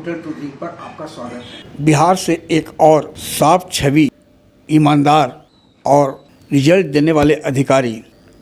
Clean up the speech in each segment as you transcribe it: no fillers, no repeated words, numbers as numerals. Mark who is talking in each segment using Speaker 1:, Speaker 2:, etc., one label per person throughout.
Speaker 1: Hotel touring पर आपका स्वागत है। बिहार से एक और साफ छवि, ईमानदार और रिजल्ट देने वाले अधिकारी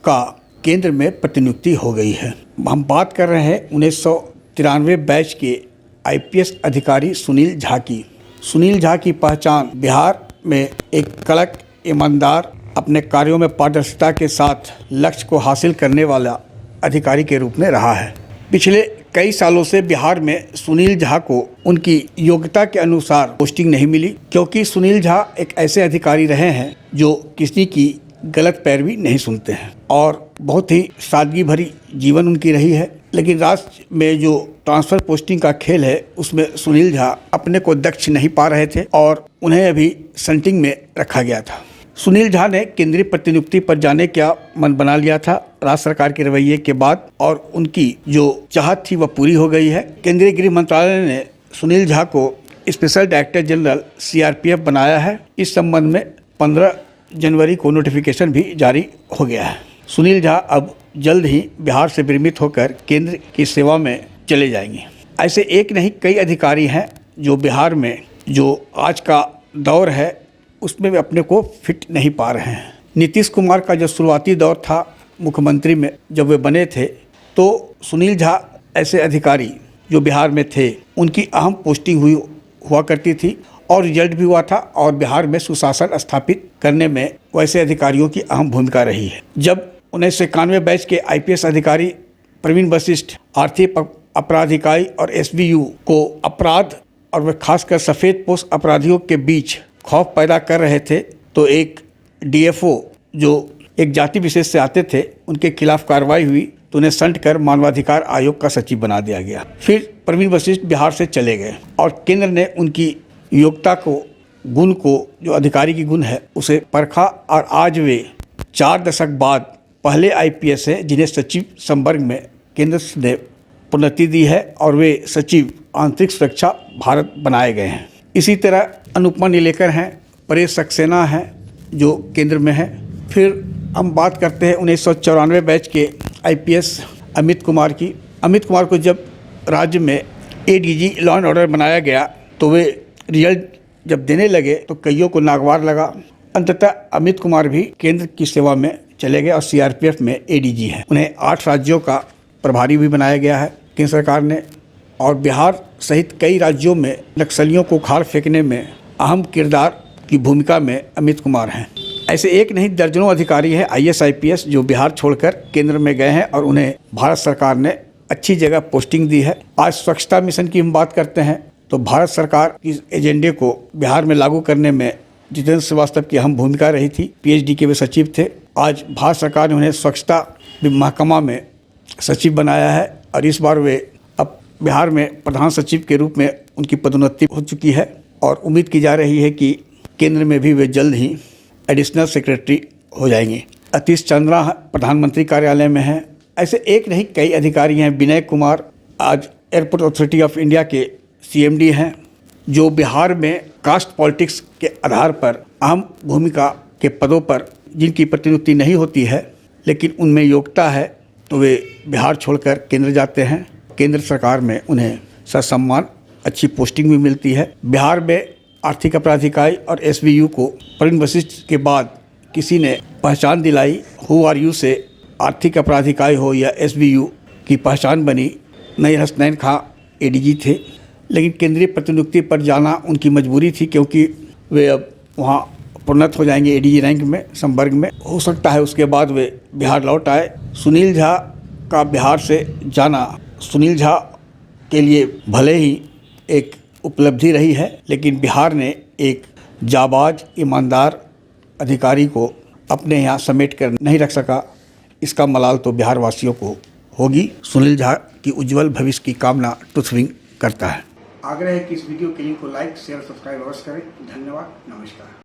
Speaker 1: का केंद्र में प्रतिनियुक्ति हो गई है। हम बात कर रहे हैं 1993 बैच के आईपीएस अधिकारी सुनील झा की। सुनील झा की पहचान बिहार में एक कड़क, ईमानदार, अपने कार्यों में पारदर्शिता के साथ लक्ष्य को हासिल करने वाला अधिकारी के रूप में रहा है। पिछले कई सालों से बिहार में सुनील झा को उनकी योग्यता के अनुसार पोस्टिंग नहीं मिली, क्योंकि सुनील झा एक ऐसे अधिकारी रहे हैं जो किसी की गलत पैरवी नहीं सुनते हैं और बहुत ही सादगी भरी जीवन उनकी रही है। लेकिन राज्य में जो ट्रांसफ़र पोस्टिंग का खेल है, उसमें सुनील झा अपने को दक्ष नहीं पा रहे थे और उन्हें अभी सेंटिंग में रखा गया था। सुनील झा ने केंद्रीय प्रतिनियुक्ति पर जाने का मन बना लिया था राज्य सरकार के रवैये के बाद, और उनकी जो चाहत थी वह पूरी हो गई है। केंद्रीय गृह मंत्रालय ने सुनील झा को स्पेशल डायरेक्टर जनरल सीआरपीएफ बनाया है। इस संबंध में 15 जनवरी को नोटिफिकेशन भी जारी हो गया है। सुनील झा अब जल्द ही बिहार से विरमित होकर केंद्र की सेवा में चले जाएंगे। ऐसे एक नहीं, कई अधिकारी हैं जो बिहार में जो आज का दौर है उसमें वे अपने को फिट नहीं पा रहे हैं। नीतीश कुमार का जो शुरुआती दौर था मुख्यमंत्री में, जब वे बने थे, तो सुनील झा ऐसे अधिकारी जो बिहार में थे, उनकी अहम पोस्टिंग हुआ करती थी और रिजल्ट भी हुआ था, और बिहार में सुशासन स्थापित करने में वैसे अधिकारियों की अहम भूमिका रही है। जब 1991 बैच के आईपीएस अधिकारी प्रवीण वशिष्ठ आर्थिक अपराध इकाई और एसबीयू को अपराध और वह खासकर सफ़ेद पोश अपराधियों के बीच खौफ पैदा कर रहे थे, तो एक डीएफओ जो एक जाति विशेष से आते थे, उनके खिलाफ कार्रवाई हुई तो उन्हें संट कर मानवाधिकार आयोग का सचिव बना दिया गया। फिर प्रवीण वशिष्ठ बिहार से चले गए और केंद्र ने उनकी योग्यता को, गुण को, जो अधिकारी की गुण है, उसे परखा और आज वे 4 दशक बाद पहले आईपीएस हैं जिन्हें सचिव संवर्ग में केंद्र ने प्रोन्नति दी है और वे सचिव आंतरिक सुरक्षा भारत बनाए गए हैं। इसी तरह अनुपमा नीलेकर हैं, परेश सक्सेना हैं जो केंद्र में हैं। फिर हम बात करते हैं 1994 बैच के आईपीएस अमित कुमार की। अमित कुमार को जब राज्य में एडीजी लॉ एंड ऑर्डर बनाया गया तो वे रिजल्ट जब देने लगे तो कईयों को नागवार लगा। अंततः अमित कुमार भी केंद्र की सेवा में चले गए और सीआरपीएफ में एडीजी हैं। उन्हें 8 राज्यों का प्रभारी भी बनाया गया है केंद्र सरकार ने, और बिहार सहित कई राज्यों में नक्सलियों को उखाड़ फेंकने में अहम किरदार की भूमिका में अमित कुमार हैं। ऐसे एक नहीं, दर्जनों अधिकारी हैं आईएएस आईपीएस जो बिहार छोड़कर केंद्र में गए हैं और उन्हें भारत सरकार ने अच्छी जगह पोस्टिंग दी है। आज स्वच्छता मिशन की हम बात करते हैं तो भारत सरकार इस एजेंडे को बिहार में लागू करने में जितेंद्र श्रीवास्तव की अहम भूमिका रही थी। पीएचडी के वे सचिव थे। आज भारत सरकार ने उन्हें स्वच्छता महकमा में सचिव बनाया है और इस बार वे अब बिहार में प्रधान सचिव के रूप में उनकी पदोन्नति हो चुकी है और उम्मीद की जा रही है कि केंद्र में भी वे जल्द ही एडिशनल सेक्रेटरी हो जाएंगे। अतीश चंद्रा प्रधानमंत्री कार्यालय में हैं। ऐसे एक नहीं, कई अधिकारी हैं। विनय कुमार आज एयरपोर्ट अथॉरिटी ऑफ इंडिया के सीएमडी हैं, जो बिहार में कास्ट पॉलिटिक्स के आधार पर अहम भूमिका के पदों पर जिनकी प्रतिनियुक्ति नहीं होती है लेकिन उनमें योग्यता है, तो वे बिहार छोड़कर केंद्र जाते हैं। केंद्र सरकार में उन्हें ससम्मान अच्छी पोस्टिंग भी मिलती है। बिहार में आर्थिक अपराध इकाई और एसबीयू को प्रवीण वशिष्ठ के बाद किसी ने पहचान दिलाई। हु आर यू से आर्थिक अपराध इकाई हो या एसबीयू की पहचान बनी। नईर हसनैन खां एडीजी थे, लेकिन केंद्रीय प्रतिनियुक्ति पर जाना उनकी मजबूरी थी, क्योंकि वे अब वहाँ प्रोन्नत हो जाएंगे एडीजी रैंक में, संवर्ग में। हो सकता है उसके बाद वे बिहार लौट आए। सुनील झा का बिहार से जाना सुनील झा के लिए भले ही एक उपलब्धि रही है, लेकिन बिहार ने एक जाबाज, ईमानदार अधिकारी को अपने यहाँ समेट कर नहीं रख सका। इसका मलाल तो बिहार वासियों को होगी। सुनील झा की उज्जवल भविष्य की कामना ट्रूथविंग करता है। आग्रह है कि इस वीडियो के लिंक को लाइक, शेयर, सब्सक्राइब अवश्य करें। धन्यवाद, नमस्कार।